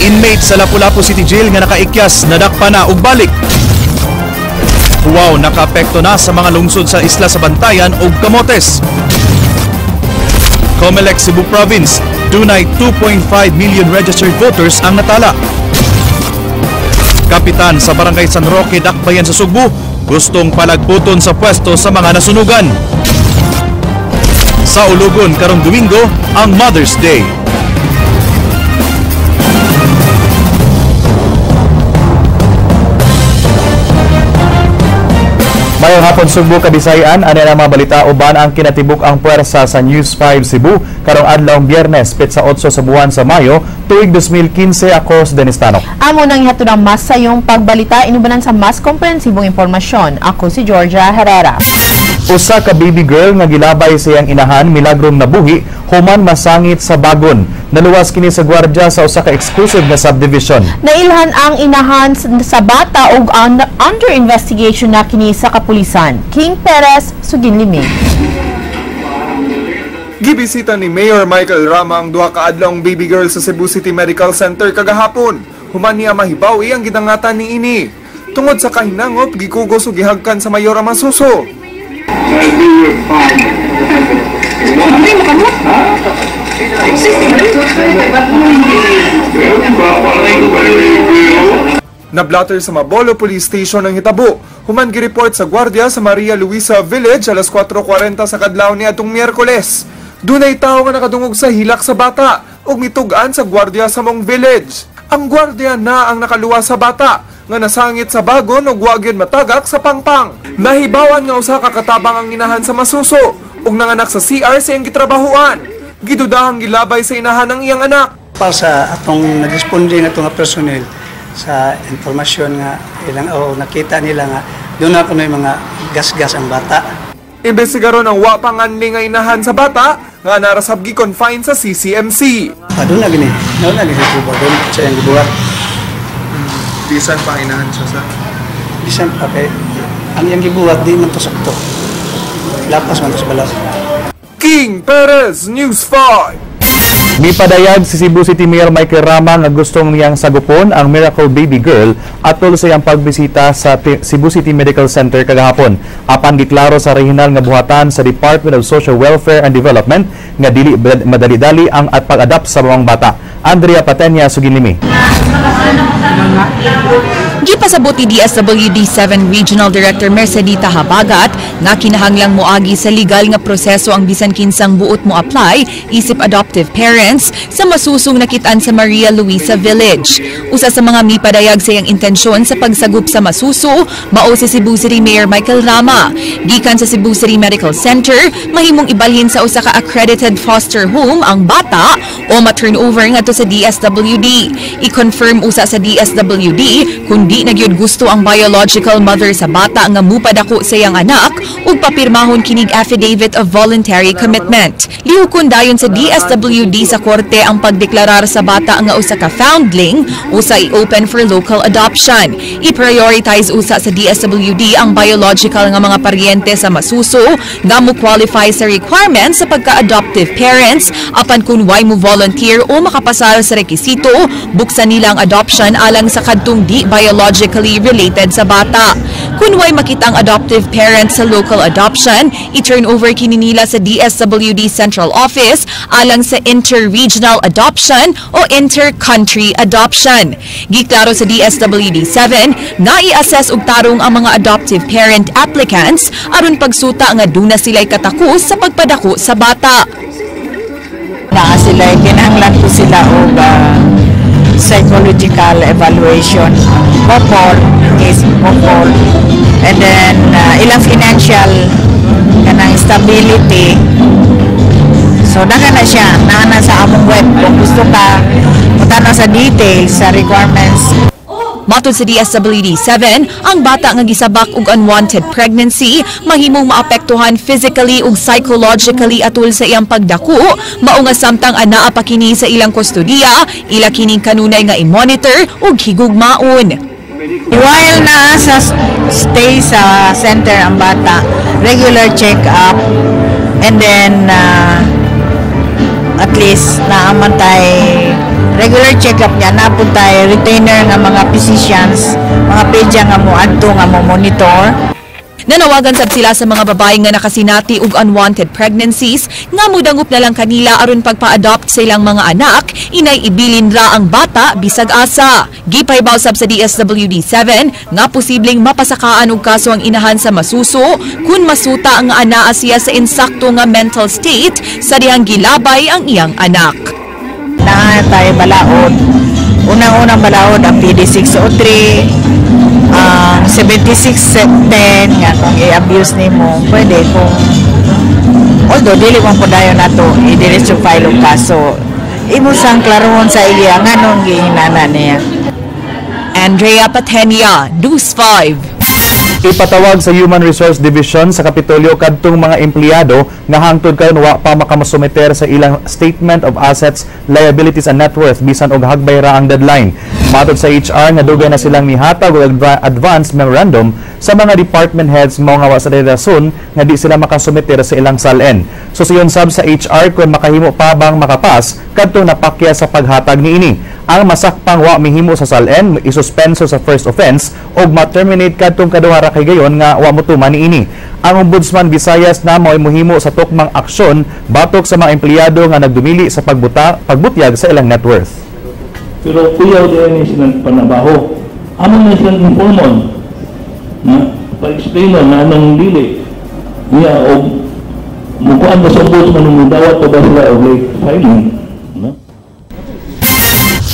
Inmate sa Lapu-Lapu City Jail nga nakaikyas nadakpa na og balik. Wow, nakaapekto na sa mga lungsod sa isla sa Bantayan ug Camotes. Comelec Cebu Province, dunay 2.5 million registered voters ang natala. Kapitan sa Barangay San Roque, Dakbayan sa Sugbo, gustong palagputon sa pwesto sa mga nasunugan. Sa Ulugon karong Domingo, ang Mother's Day. Mayong hapon Sugbo, Kabisayan, ano na mga balita uban ang kinatibuk ang puwersa sa News 5 Cebu karong adlawng Biyernes, petsa 8 sa buwan sa Mayo, tuig 2015. Ako si Dennis Tanok. Amo nang ihatod ang mas sayong pagbalita inubanan sa mas komprehensibong impormasyon. Ako si Georgia Herrera. Usa ka baby girl nga gilabay sa iyang inahan milagrom nabuhi human masangit sa bagon. Naluwas kini sa gwardya sa usa ka exclusive na subdivision. Nailhan ang inahan sa bata ug under investigation na kini sa kapulisan. King Perez, Suginlimig. Gibisita ni Mayor Michael Rama ang duha ka adlawng baby girl sa Cebu City Medical Center kagahapon. Human niya mahibawi ang gidangatan ni ini. Tungod sa kahinangop, gikugos ug gihagkan sa Mayor ang masuso. Nablatter sa Mabolo Police Station ang hitabo. Human gireport sa gwardiya sa Maria Luisa Village alas 4:40 sa kadlaw ni atong Miyerkules. Dunay tawo nga nakadungog sa hilak sa bata ug mitugan sa gwardiya sa mong village. Ang gwardiya na ang nakaluwas sa bata nga nasangit sa bagon ug wa gyud matagak sa pangpang. Nahibawan nga usa ka katabang ang inahan sa masuso ug nanganak sa CR sa iyang gitrabahuan. Gidudahang gilabay sa inahan ang iyang anak. Para sa atong nag-responde nga itong personnel sa informasyon nga ilang nakita nila nga doon ako na yung mga gas-gas ang bata. Imbestigaron ang wa panganli nga inahan sa bata nga narasab gi-confine sa CCMC. Doon na gini bubuhat doon sa iyang gibuhat. Bisan pa inahan siya sa? Bisan pa kay ang iyang gibuhat di man to sakto. Lapas man to sa balas. King Perez, News 5. Mipadayag si Cebu City Mayor Michael Rama nga gustong niyang sagupon ang Miracle Baby Girl atol sa iyang pagbisita sa Cebu City Medical Center kagahapon. Apan giklaro sa regional nga buhatan sa Department of Social Welfare and Development nga dili madali-dali ang at pag-adapt sa mga bata. Andrea Patenya, Suginlimi. Gipasabot ni DSWD 7 Regional Director Mercedita Habagat nga kinahanglang moagi sa legal nga proseso ang bisan kinsang buot mo apply isip adoptive parents sa masusong nakitaan sa Maria Luisa Village. Usa sa mga mipadayag sa iyang intensyon sa pagsagup sa masuso mao si Cebu City Mayor Michael Rama. Gikan sa Cebu City Medical Center, mahimong ibalhin sa usa ka accredited foster home ang bata o ma-turnover ngadto sa DSWD. I-confirm usa sa DSWD kung di nagyud gusto ang biological mother sa bata nga mupadako sa iyang anak ug papirmahon kinig affidavit of voluntary commitment. Lihukon dayon sa DSWD sa korte ang pagdeklarar sa bata nga usa ka foundling usa i-open for local adoption. I-prioritize usa sa DSWD ang biological nga mga paryente sa masuso nga mo qualify sa requirements sa pagka-adoptive parents apan kun way mo volunteer o makapasal sa rekisito buksan nila ang adoption alang sa kadtong di biologically related sa bata. Kung way makita ang adoptive parents sa local adoption, i-turn over kini nila sa DSWD Central Office alang sa inter-regional adoption o inter-country adoption. Giklaro sa DSWD 7 na i-assess og tarong ang mga adoptive parent applicants aron pagsuta nga duna sila'y katakos sa pagpadako sa bata. Sila kinahanglan ko sila og psychological evaluation case couple, and then ilang financial kanang stability. So na siya na sa among web kung gusto ka mutana sa details sa requirements. Matod sa DSWD 7, ang bata nga gisabak og unwanted pregnancy mahimong maapektuhan physically ug psychologically atol sa iyang pagdako, mao nga samtang anaa pa kini sa ilang kustodiya, ila kining kanunay nga i-monitor ug higugmaon. While na sa stay sa center ang bata, regular check-up, and then at least naamantay regular check-up niya na po tayo retainer nga mga physicians, mga pedya nga mo adto nga mo monitor. Nanawagan sad sila sa mga babae nga nakasinati og unwanted pregnancies nga mudangup na lang kanila aron pagpa-adopt sa ilang mga anak, inay ibilin ra ang bata bisag asa. Gipaybaw sab sa DSWD-7 nga posibleng mapasakaan og kaso ang inahan sa masuso kung masuta ang anaa siya sa insakto nga mental state sa dihang gilabay ang iyang anak. Na tayo balaod. Unang-unang balaod ang PD603, ang 7610 nga kung i-abuse nimo pwede kung although dili man po dayon nato i-diretso file og kaso imo sang klarohon sa iya nganong gihinana niya. Andrea Patenia, News 5. Ipatawag sa Human Resource Division sa Kapitolyo kadtong mga empleyado nga hangtod karon wa pa makamasumiter sa ilang Statement of Assets, Liabilities and Net Worth bisan og hagbay ra ang deadline. Matod sa HR nga dugay na silang mihatag og advance memorandum sa mga department heads mao nga wa sa rason nga di sila makasumiter sa ilang salen. So siyon sab sa HR kung makahimo pa bang makapas kadtong napakya sa paghatag niini. Ang masakpang wa mihimo sa salen isuspenso sa first offense og ma-terminate kadtong kaduha ra kay gayon nga wa motuman niini. Ang Ombudsman Visayas na mo'y muhimo sa tukmang aksyon batok sa mga empleyado nga nagdumili sa pagbutyag sa ilang net worth. Pero kuyaw din silang panabaho. Amang na silang informon na pa-explain na anong dili. Niya o mukuan ba sa Ombudsman nung dawat pa ba sila o late filing?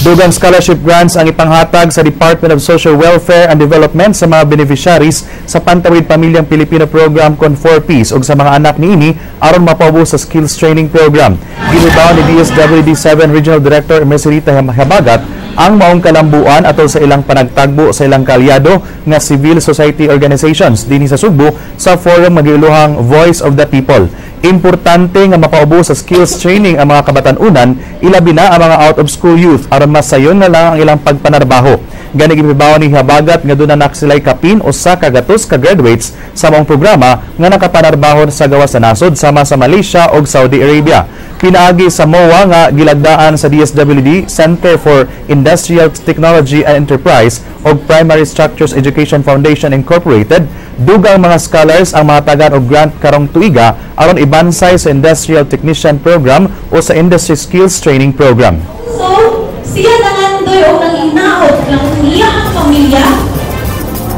Dugang scholarship grants ang ipanghatag sa Department of Social Welfare and Development sa mga beneficiaries sa Pantawid Pamilyang Pilipino Program Con 4Ps ug sa mga anak niini aron mapaubos sa skills training program. Ginubaw ni DSWD-7 Regional Director Mercerita Habagat ang maong kalambuan atol sa ilang panagtagbo sa ilang kaalyado nga civil society organizations dinhi sa Subo sa forum magiluhang Voice of the People. Importante nga mapaubos sa skills training ang mga kabatan-unan, ilabi na ang mga out-of-school youth aron masayon na lang ang ilang pagpanarbaho. Gani gipibaw ni Habagat nga doon na sila'y kapin o sa kagatos ka-graduates sa mga programa nga nakapanarbaho sa gawas sa nasod sama sa Malaysia o Saudi Arabia. Pinaagi sa MOA nga gilagdaan sa DSWD Center for Industrial Technology and Enterprise o Primary Structures Education Foundation Incorporated, dugang mga scholars ang matagan og grant karong tuiga aron ibansay sa Industrial Technician Program o sa Industry Skills Training Program. So, siya nangandoy o nang inaot lang niyahang pamilya,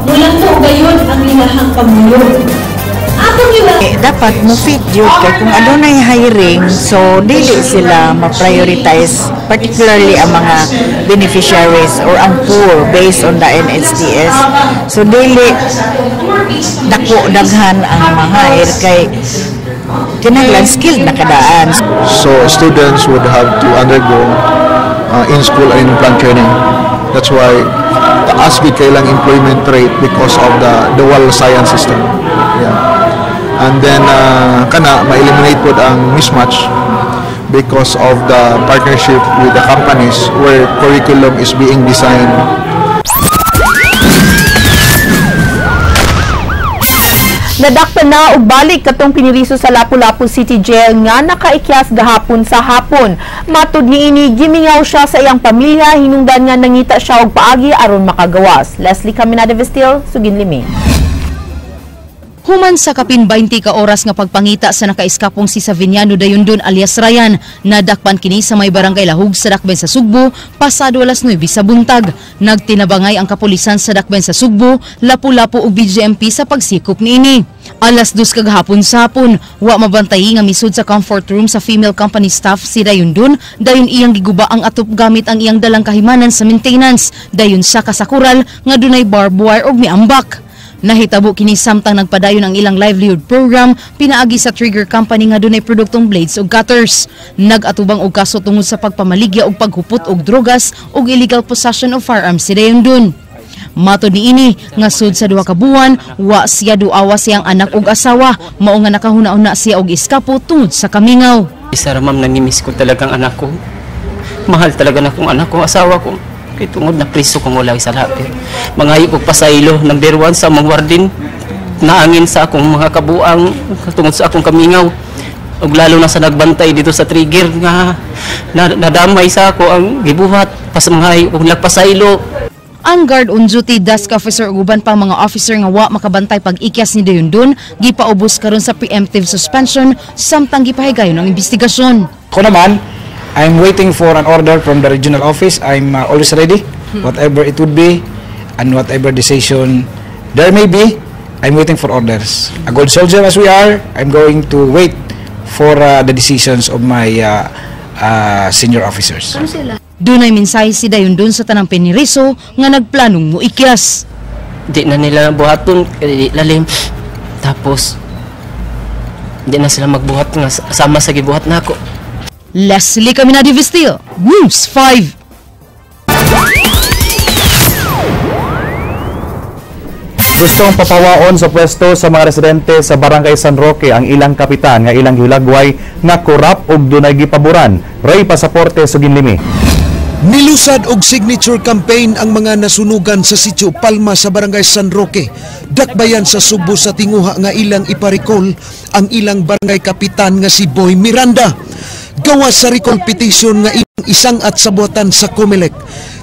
mulang po gayon ang niyahang pamilya. Dapat mo fit jud kay kung adunay hiring so dili sila ma-prioritize particularly ang mga beneficiaries or ang poor based on the NHTS. So dili dako daghan ang ma-hire kay kinahanglan skilled na kadaan. So students would have to undergo in-school and in-plant training. That's why taas gid kay lang employment rate because of the dual science system. Yeah. And then kana ma-eliminate po ang mismatch because of the partnership with the companies where curriculum is being designed. Nadakpan na og balik katong piniriso sa Lapu-Lapu City Jail nga nakaikyas gahapon sa hapon. Matud niini gimingaw siya sa iyang pamilya hinungdan nga nangita siya og paagi aron makagawas. Leslie Caminada Vestil, Sugin Liming. Human sa kapin 20 ka oras nga pagpangita sa nakaiskapong si Saviniano Dayundon alias Ryan, nadakpan kini sa may barangay Lahug sa Dakben sa Sugbo, pasado alas 9 sa buntag. Nagtinabangay ang kapulisan sa Dakben sa Sugbo, Lapu-Lapu ug BGMP sa pagsikop niini. Alas 2 kagahapon sa hapon, wa mabantay nga misud sa comfort room sa female company staff si Dayundon, dayon iyang giguba ang atop gamit ang iyang dalang kahimanan sa maintenance, dayon sa kasakural nga dunay barbed wire og miambak. Nahitabo kini samtang nagpadayon ang ilang livelihood program pinaagi sa trigger company nga dunay produktong blades ug cutters. Nagatubang og kaso tungod sa pagpamaligya og paghupot og drogas ug illegal possession of firearms si Dayundon. Matod niini nga sud sa 2 ka buwan wa siya duawa siyang anak ug asawa, mao nga nakahuna-una siya og iskapo tungod sa kamingaw. Isa ra ma'am, nanimiss ko talagang anak ko. Mahal talaga na kong anak ko, asawa ko. Kay tungod na priso kung wala sa lahat. Mga hipog pasaylo, number 1 sa mga wardin, naangin sa akong mga kabuang, tungod sa akong kamingaw. ug lalo na sa nagbantay dito sa trigger nga nadamay sa ako ang gibuhat pas mga ug nagpasaylo. Ang guard on duty desk officer ug uban pang mga officer nga wa makabantay pag-ikyas ni Dayundon gipaubos karon sa preemptive suspension samtang gipahigayon ang investigasyon. Ko naman, I'm waiting for an order from the regional office. I'm always ready, whatever it would be and whatever decision there may be. I'm waiting for orders. A good soldier as we are, I'm going to wait for the decisions of my senior officers. Dunay mensahe si Dayundon sa tanang piniriso nga nagplanong muikyas. Di na nila buhaton kay lalim. Tapos di na sila magbuhat nga sama sa gibuhat nako. Leslie Caminadi Vistil, News 5. Gustong papawaon sa pwesto sa mga residente sa Barangay San Roque ang ilang kapitan nga ilang hilagway nga korap ug dunay gipaboran. Ray Pasaporte Suginlimi. Nilusad og signature campaign ang mga nasunugan sa Sitio Palma sa Barangay San Roque. Dakbayan sa Subo sa tinguha nga ilang iparikol ang ilang barangay kapitan nga si Boy Miranda. Gawas sa recall petition nga ilang isangat sa buhatan sa Comelec.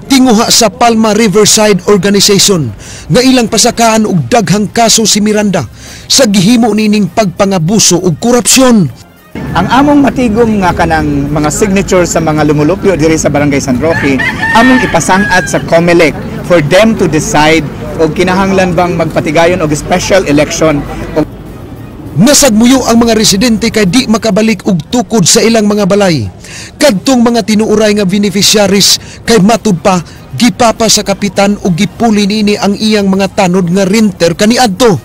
Tinguha sa Palma Riverside Organization nga ilang pasakaan og daghang kaso si Miranda sa gihimo nining pagpangabuso ug korupsyon. Ang among matigom nga kanang mga signature sa mga lumulupyo diri sa Barangay San Roque among ipasangat sa COMELEC for them to decide og kinahanglan bang magpatigayon og special election. Nasagmuyo ang mga residente kay di makabalik og tukod sa ilang mga balay. Kadtong mga tinuuray nga beneficiaries kay matud pa gipapa sa kapitan ug gipuli niini ang iyang mga tanod nga renter kaniadto.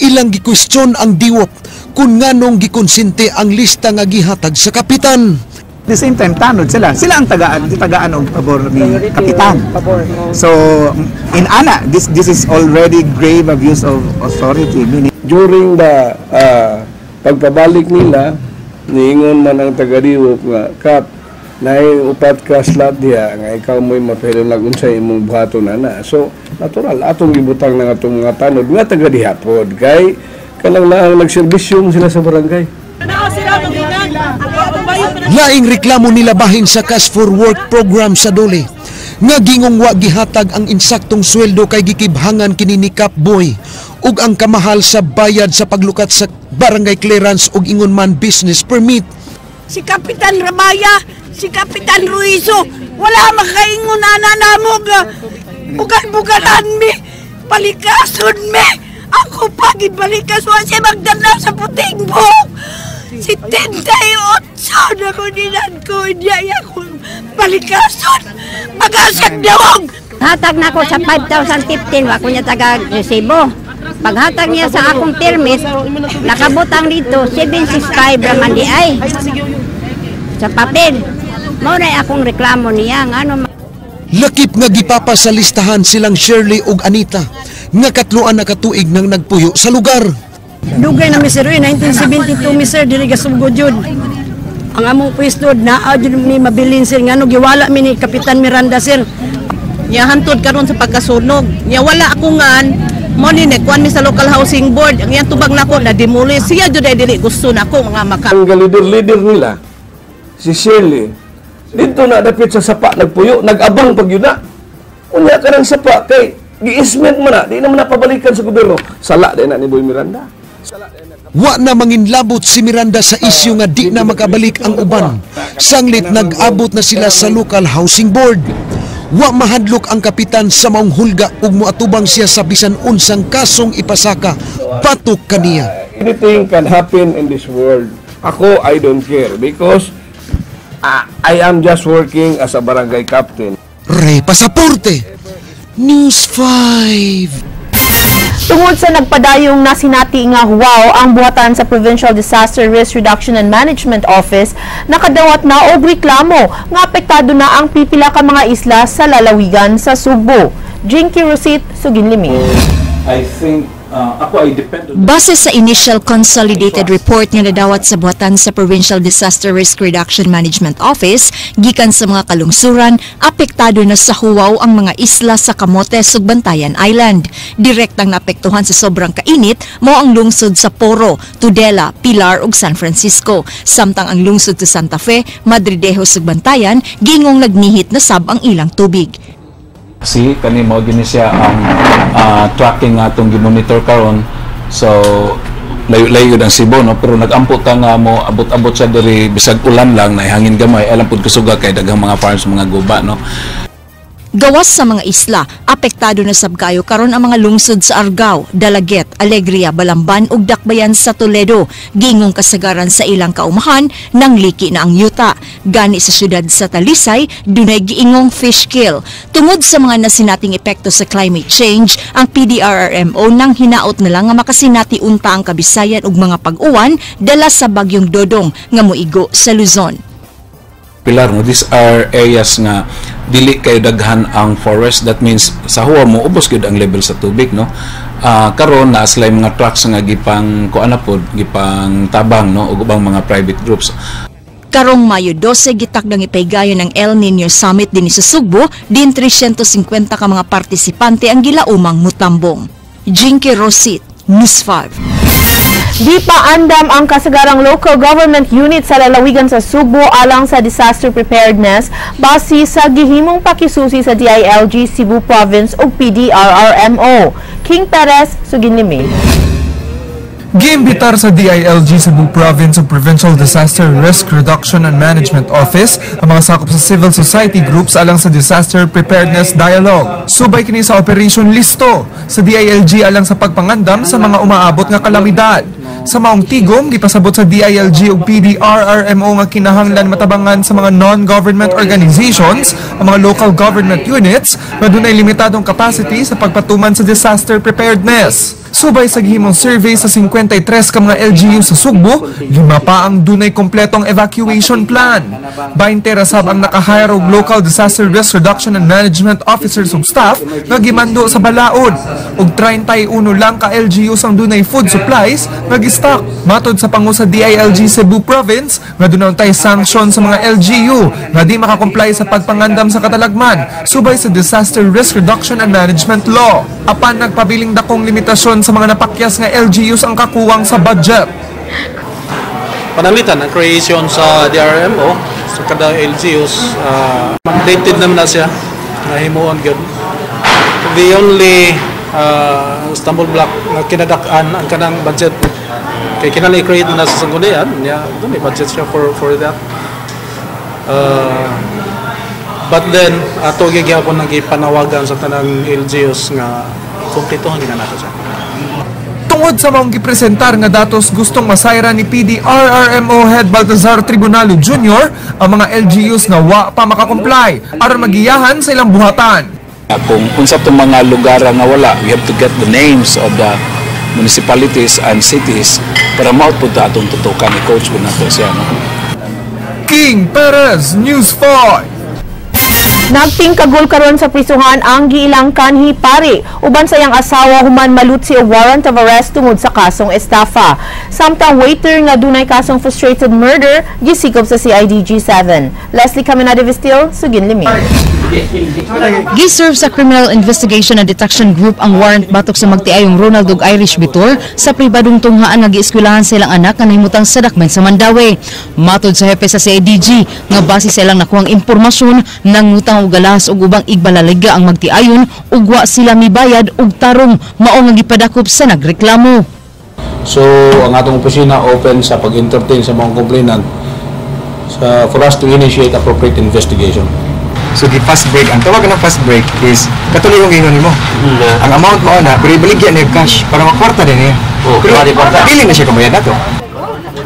Ilang gikwestiyon ang diwop kung nganong gikonsinte ang lista nga gihatag sa kapitan. At the same time, tanod sila. Sila ang tagaan og pabor ni kapitan. So, in ana, this is already grave abuse of authority. During the pagpabalik nila, niingon man ang taga-diwop nga, Kap, upat ka slot diya, nga ikaw mo'y mapelo nagunsay imong buhaton na. So, natural, atong gibutang na atong mga tanod, nga taga-dihapod, kay kanang lang nagserbisyong sila sa barangay. Laing reklamo nila bahin sa Cash for Work program sa Dole. Nga gingong wa gihatag ang insaktong sweldo kay gikibhangan kini ni Cap Boy ug ang kamahal sa bayad sa paglukat sa barangay clearance ug ingon man business permit. Si Kapitan Ramaya, si Kapitan Ruizo, wala makaingon ana namog. Bugal-bugalan mi, palikason mi. Ako pa gibalikas siya magdala sa puting buhok. Si 78 na ko nilan ko, hindi ako balikason. Magasag dawag. Hatag na ko sa 5,015, wako niya taga-resibo. Paghatag niya sa akong permit, nakabutang dito, 765 raman di ay. Sa papel, muna akong reklamo niya. Lakip nga gipapa sa listahan silang Shirley ug Anita, nga katluan na katuig nang nagpuyo sa lugar. Dugay na Mr. Roy, 1972 Mr. diri gasugod yun. Ang among pwesto na adyo ni mabilin sir ngano giwala mi ni Kapitan Miranda sir. Nya hantod karon sa pagkasunog. Nya wala ako ngan mo ni kuan mi sa local housing board. Ang iyang tubag nako na demolish. Siya jud ay dili gusto nako mga maka. Ang leader nila si Shirley dito na dapit sa sapa nagpuyo, nag-abang pag yun na. Unya ka ng sapa kay gi-isment mo na, di naman napabalikan sa gobyerno. Sala din na ni Boy Miranda. Wa na manginlabot si Miranda sa isyu nga di na makabalik ang uban. Sanglit nag-abot na sila sa local housing board. Wa mahadlok ang kapitan sa maong hulga ug moatubang siya sa bisan unsang kasong ipasaka. Patok kaniya. Anything can happen in this world. Ako, I don't care because I am just working as a barangay captain. Ray Pasaporte, News 5. Tungod sa nagpadayong nasinati nga huwaw ang buhatan sa Provincial Disaster Risk Reduction and Management Office, nakadawat na og reklamo nga apektado na ang pipila ka mga isla sa lalawigan sa Subo. Jinky Rosit, Suginlimi. I think ako ay dependent. Base sa initial consolidated report nga nadawat sa buhatan sa Provincial Disaster Risk Reduction Management Office, gikan sa mga kalungsuran, apektado na sa huwaw ang mga isla sa Camotes ug Bantayan Island. Direktang naapektuhan sa sobrang kainit mao ang lungsod sa Poro, Tudela, Pilar ug San Francisco. Samtang ang lungsod sa Santa Fe, Madridejos ug Bantayan gingong nagnihit na sab ang ilang tubig. Si kani mao gini siya ang tracking nga atong gimonitor karon. So layo-layo ang Cebu, no, pero nag-ampo ta nga mo abot-abot sa diri bisag ulan lang na hangin gamay alam pud kusuga kay daghang mga farms mga guba, no. Gawas sa mga isla, apektado na sab kayo karon ang mga lungsod sa Argao, Dalaget, Alegria, Balamban ug Dakbayan sa Toledo. Gingong kasagaran sa ilang kaumahan nang liki na ang yuta. Gani sa syudad sa Talisay, dunay giingong fish kill. Tungod sa mga nasinating epekto sa climate change, ang PDRRMO nang hinaot na lang nga makasinati unta ang Kabisayan ug mga pag-uwan dala sa bagyong Dodong nga moigo sa Luzon. Pilar, no, these are areas nga dili kay daghan ang forest. That means sa huwa mo ubos gyud ang level sa tubig, no. Karon na sila mga trucks nga gipang kuana pod gipang tabang, no, ug ubang mga private groups. Karong Mayo 12 gitakdang ipaygayon ng El Nino Summit dinhi sa Sugbo, din 350 ka mga partisipante ang gilaumang mutambong. Jinky Rosit, News 5. Di pa andam ang kasagarang local government unit sa lalawigan sa Sugbo alang sa disaster preparedness base sa gihimong pakisusi sa DILG Cebu Province ug PDRRMO. King Perez, Suginlimi. Giimbitar sa DILG Cebu Province ug Provincial Disaster Risk Reduction and Management Office ang mga sakop sa civil society groups alang sa Disaster Preparedness Dialogue. Subay kini sa Operation Listo sa DILG alang sa pagpangandam sa mga umaabot nga kalamidad. Sa maong tigom, gipasabot sa DILG ug PDRRMO nga kinahanglan matabangan sa mga non-government organizations ang mga local government units na dunay limitadong capacity sa pagpatuman sa disaster preparedness. Subay sa gihimong survey sa 53 ka mga LGU sa Sugbo, 5 pa ang dunay kompletong evacuation plan. 20 rasab ang nakahire og local disaster risk reduction and management officers ug staff nga gimando sa balaod, ug 31 lang ka LGUs ang dunay food supplies nga gistock. Matod sa pangu sa DILG Cebu Province, nga dunay sanction sa mga LGU nga di makakomply sa pagpangandam sa katalagman subay sa disaster risk reduction and management law. Apan nagpabiling dakong limitasyon sa mga napakyas nga LGUs ang kakuwang sa budget. Panalitan ang creation sa DRMO sa kada LGUs, mandated naman na siya na himuon gyud. The only stumble block na kinadakan ang kanang budget kay kinali create na sa sanggunian niya, may budget siya for that. But then ato gyapon nang gipanawagan sa tanang LGUs nga kumpletohan gina nato siya. Tungod sa maong gipresentar nga datos gustong masayra ni PDRRMO Head Baltazar Tribunalo Jr. ang mga LGUs na wa pa makakomply aron magiyahan sa ilang buhatan. Kung unsa tong mga lugar nga wala, we have to get the names of the municipalities and cities para maupod ta atong tutukan ni Coach Bonato siya, no? King Perez, News 5. Nagtingkagol karon sa prisuhan ang giilang kanhi pari uban sa iyang asawa human malutsi og warrant of arrest tungod sa kasong estafa. Samtang waiter nga dunay kasong frustrated murder gisikop sa CIDG 7. Leslie Caminado Vistil, Suginlimi. Giserve sa Criminal Investigation and Detection Group ang warrant batok sa magtiayong Ronald ug Irish Bitor sa pribadong tunghaan nga gieskwelahan sa ilang anak nga nahimutang sa Dakbayan sa Mandawi. Matod sa hepe sa CIDG nga base sa ilang nakuhang impormasyon nangutang og galas ug ubang igbalaliga ang magtiayon ug wa sila mibayad og tarong mao nga gipadakop sa nagreklamo. So ang atong opisina open sa pag-entertain sa mga complainant for us to initiate appropriate investigation. So the fast break, ang tawag ng fast break is katuloy yung gingon mo. Ang amount mo na, pero ibaligyan niya cash para makwarta din niya. Pero pili na siya kabayad nato.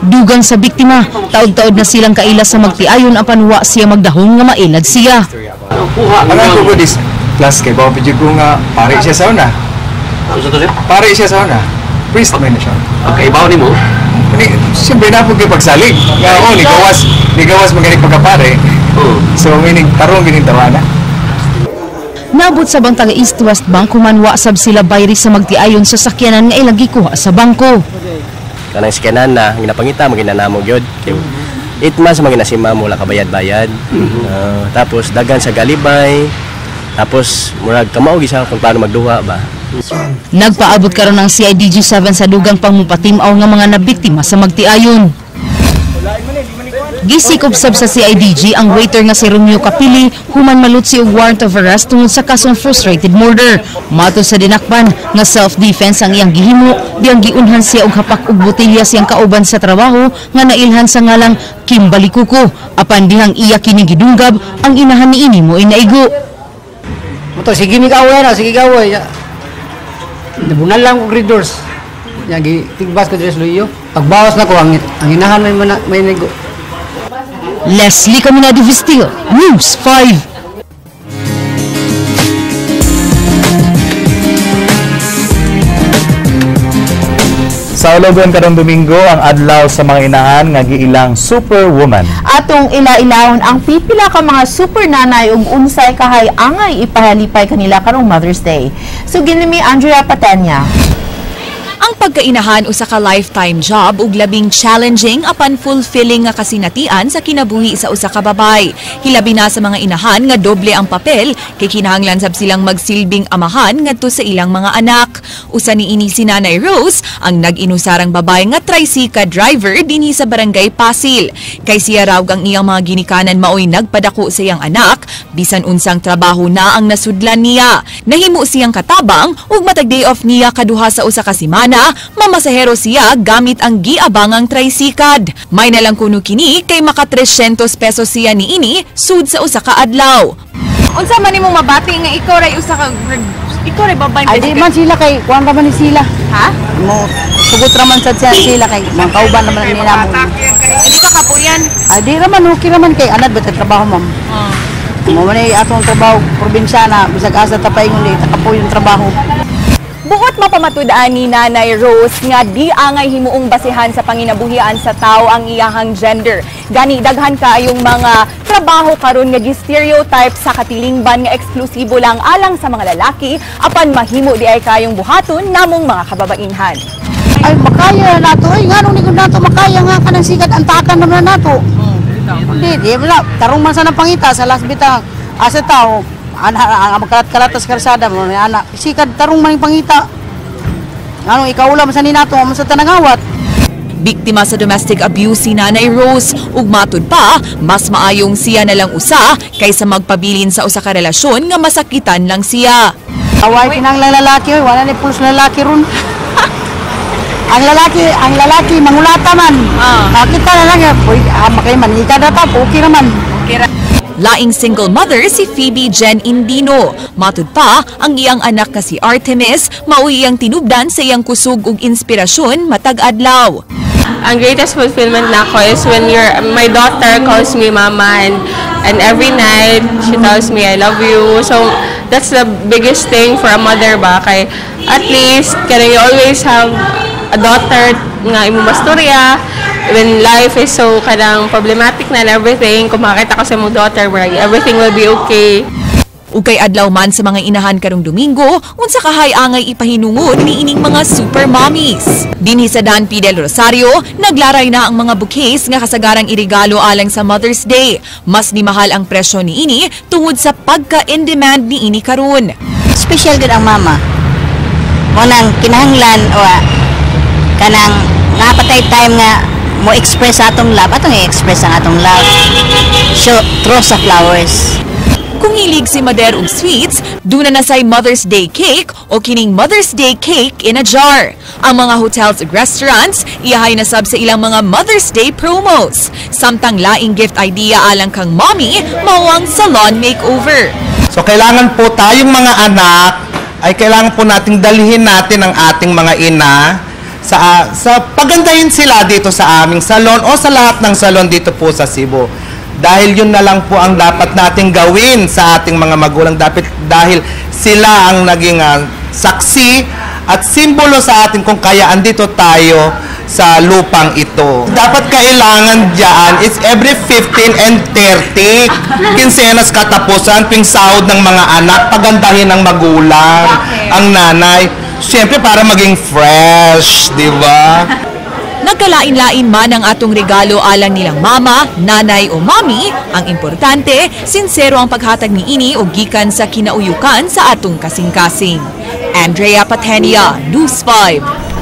Dugang sa biktima, taod-taod na silang kaila sa magtiayon apan wa siya magdahong nga mailad siya. Ang ako ko dis plus kay bawa pidyo ko nga pare siya sa una. Pare siya sa una. Priest man na siya. Okay, bawa ni mo? Siyempre na po kayo pagsalig. Nga ako, ni gawas magaling pagkapare. So, meaning tarong gining tawana. Nabot sa bang taga East West Bank humanwa sab sila bayri sa magtiayon sa sakyanan nga ilang gikuha sa bangko. Kanang sakyanan na ginapangita mo ginanamo gyud. 8 months maginasima mo la kabayad-bayad. Tapos dagan sa galibay. Tapos murag kamao gisa kung paano magduha ba. Nagpaabot karon ng CIDG 7 sa dugang pangmupatimaw nga mga nabiktima sa magtiayon. Gisikob sab sa CIDG ang waiter nga si Romeo Capili human malutsi og warrant of arrest tungod sa kasong frustrated murder. Mato sa dinakpan nga self-defense ang iyang gihimo diyang giunhan siya og hapak og botelya siyang kauban sa trabaho nga nailhan sa ngalang Kimberly Kuko. Apan dihang iya kini gidunggab ang inahan niini mo inaigo. Moto sige mi kaway na sige kaway. Nabunal lang og readers. Yang tigbas ko dress luyo. Pagbawas na ko ang inahan may nego. Leslie Caminado Vistillo, News 5. Sa Ologon karong Domingo ang adlaw sa mga inahan nga giilang superwoman. Atong ila-ilahon ang pipila ka mga super nanay ug unsay kahay angay ipahalipay kanila karong Mother's Day. So ginimi Andrea Patenya. Ang pagkainahan usa ka lifetime job ug labing challenging apan fulfilling nga kasinatian sa kinabuhi sa usa ka babay. Hilabi na sa mga inahan nga doble ang papel kay kinahanglan sab silang magsilbing amahan ngadto sa ilang mga anak. Usa niini si Nanay Rose ang nag-inusarang babay nga tricycle driver dinhi sa barangay Pasil. Kay siya raw ang iyang mga ginikanan maoy nagpadako sa iyang anak bisan unsang trabaho na ang nasudlan niya. Nahimo siyang katabang ug matag day off niya kaduha sa usa ka semana. Mamasahero siya gamit ang giabangang tricycad. May nalang kuno kini kay maka 300 pesos siya niini sud sa usa ka adlaw. Unsa man imong mabati nga ikaw ray usa ka babay? Ay di man sila kay kuan ra man ni sila. Ha? Mo sugot ra man sad sila kay mga kauban naman ni namo. Di ka kapuyan? Ay di ra man okay ra man kay anad ba trabaho ma'am. Mo man atong trabaho probinsya na bisag asa ta paingon ni takapuyon trabaho. Buot mapamatud-an ni Nanay Rose nga di angay himuong basihan sa panginabuhian sa tao ang iyahang gender. Gani daghan kaayong mga trabaho karon nga gi-stereotype sa katilingban nga eksklusibo lang alang sa mga lalaki apan mahimo di ay kayong buhaton namong mga kababainhan. Ay makaya na nato ay nganong ni kun nato makaya nga kanang sikat antakan naman nato. Di wala tarong man sa pangita sa last bitang asa tao. Ang magkalat-kalatas karsada mo ni anak sikad tarong man pangita anong ikaw ulam sa ninato mo sa tanangawat. Biktima sa domestic abuse si Nanay Rose ug matud pa mas maayong siya na lang usa kaysa magpabilin sa usa ka relasyon nga masakitan lang siya. Away kinahanglan lalaki wala ni pulos lalaki ron. ang lalaki mangulata man. Kita na lang makay manika data okay naman. Laing single mother si Phoebe Jen Indino. Matud pa, ang iyang anak nga si Artemis, mauwi ang tinubdan sa iyang kusog ug inspirasyon matag adlaw. Ang greatest fulfillment na ako is when my daughter calls me mama and every night she tells me I love you. So that's the biggest thing for a mother ba kay at least can you always have a daughter nga imong mastorya when life is so kadang problematic na and everything, kung makakita ko sa mong daughter, everything will be okay. Ukay adlaw man sa mga inahan karong Domingo, unsa kahay angay ipahinungod ni ining mga super mommies. Dinhi sa Dan P. Del Rosario, naglaray na ang mga bouquets nga kasagarang irigalo alang sa Mother's Day. Mas ni mahal ang presyo ni ini tungod sa pagka-in-demand ni ini karon. Special gud ang mama. Munang kinahanglan o kanang napatay time nga mo express atong love, atong i-express ang atong love through sa flowers. Kung hilig si Mader og sweets, duna na say Mother's Day cake o kining Mother's Day cake in a jar. Ang mga hotels ug restaurants, iyahay na sab sa ilang mga Mother's Day promos. Samtang laing gift idea alang kang mommy, mao ang salon makeover. So kailangan po tayong mga anak ay kailangan po nating dalhin natin ang ating mga ina sa pagandahin sila dito sa aming salon o sa lahat ng salon dito po sa Cebu. Dahil yun na lang po ang dapat nating gawin sa ating mga magulang dahil sila ang naging saksi at simbolo sa atin kung kaya andito tayo sa lupang ito. Dapat kailangan dyan is every 15 and 30 kinsenas katapusan tuwing sahod ng mga anak, pagandahin ng magulang, ang nanay. Siyempre para maging fresh, di ba? Nagkalain-lain man ang atong regalo alang nilang mama, nanay o mami, ang importante, sincero ang paghatag ni ini o gikan sa kinauyukan sa atong kasing-kasing. Andrea Patenia, News 5.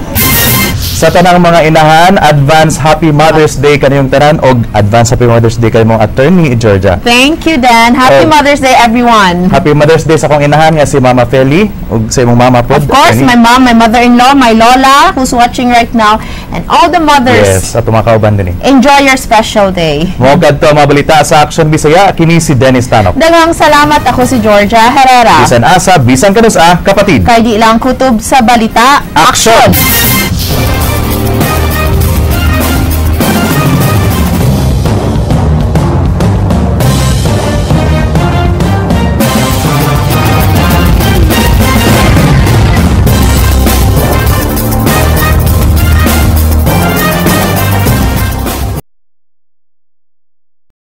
Sa tanang mga inahan, advance Happy Mother's Day kaniyong tanan o advance Happy Mother's Day kaniyong attorney Georgia. Thank you, Dan. Happy Mother's Day, everyone. Happy Mother's Day sa akong inahan nga si Mama Feli o sa imong mama po. Of course, my mom, my mother-in-law, my lola who's watching right now, and all the mothers. Yes, at tumakauban din. Enjoy your special day. Mogad to mabalita sa Action Bisaya, kini si Dennis Tanok. Daghang salamat, ako si Georgia Herrera. Bisan asa, bisan kanus kapatid. Kay di lang kutob sa balita, Action!